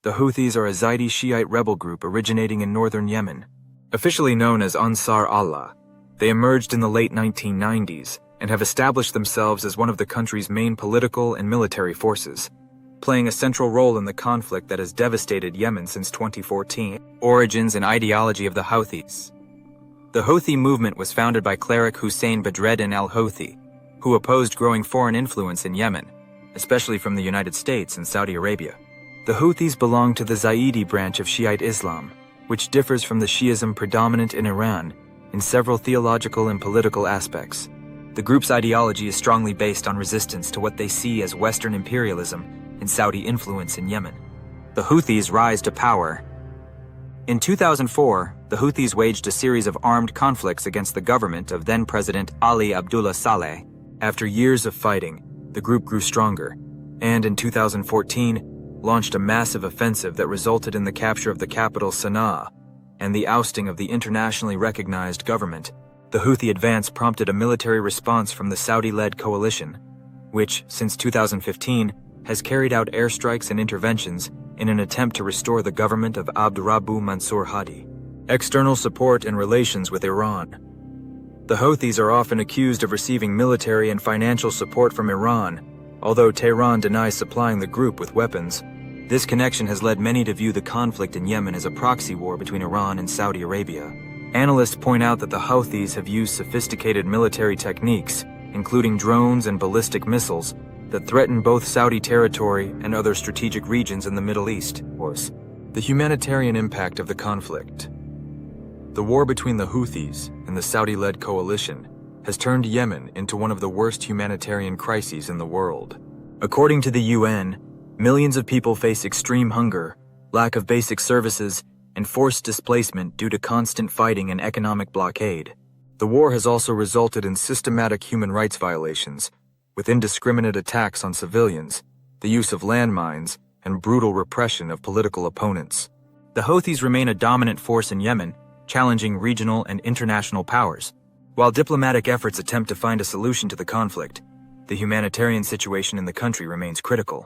The Houthis are a Zaidi Shiite rebel group originating in northern Yemen. Officially known as Ansar Allah, they emerged in the late 1990s and have established themselves as one of the country's main political and military forces, playing a central role in the conflict that has devastated Yemen since 2014. Origins and ideology of the Houthis. The Houthi movement was founded by cleric Hussein Badreddin al-Houthi, who opposed growing foreign influence in Yemen, especially from the United States and Saudi Arabia. The Houthis belong to the Zaidi branch of Shiite Islam, which differs from the Shiism predominant in Iran in several theological and political aspects. The group's ideology is strongly based on resistance to what they see as Western imperialism and Saudi influence in Yemen. The Houthis' rise to power. In 2004, the Houthis waged a series of armed conflicts against the government of then-President Ali Abdullah Saleh. After years of fighting, the group grew stronger, and in 2014, launched a massive offensive that resulted in the capture of the capital Sana'a and the ousting of the internationally recognized government. The Houthi advance prompted a military response from the Saudi-led coalition, which, since 2015, has carried out airstrikes and interventions in an attempt to restore the government of Abdurrabbu Mansur Hadi. External support and relations with Iran. The Houthis are often accused of receiving military and financial support from Iran, although Tehran denies supplying the group with weapons. This connection has led many to view the conflict in Yemen as a proxy war between Iran and Saudi Arabia. Analysts point out that the Houthis have used sophisticated military techniques, including drones and ballistic missiles, that threaten both Saudi territory and other strategic regions in the Middle East. The humanitarian impact of the conflict. The war between the Houthis and the Saudi-led coalition has turned Yemen into one of the worst humanitarian crises in the world. According to the UN, millions of people face extreme hunger, lack of basic services, and forced displacement due to constant fighting and economic blockade. The war has also resulted in systematic human rights violations, with indiscriminate attacks on civilians, the use of landmines, and brutal repression of political opponents. The Houthis remain a dominant force in Yemen, challenging regional and international powers. While diplomatic efforts attempt to find a solution to the conflict, the humanitarian situation in the country remains critical.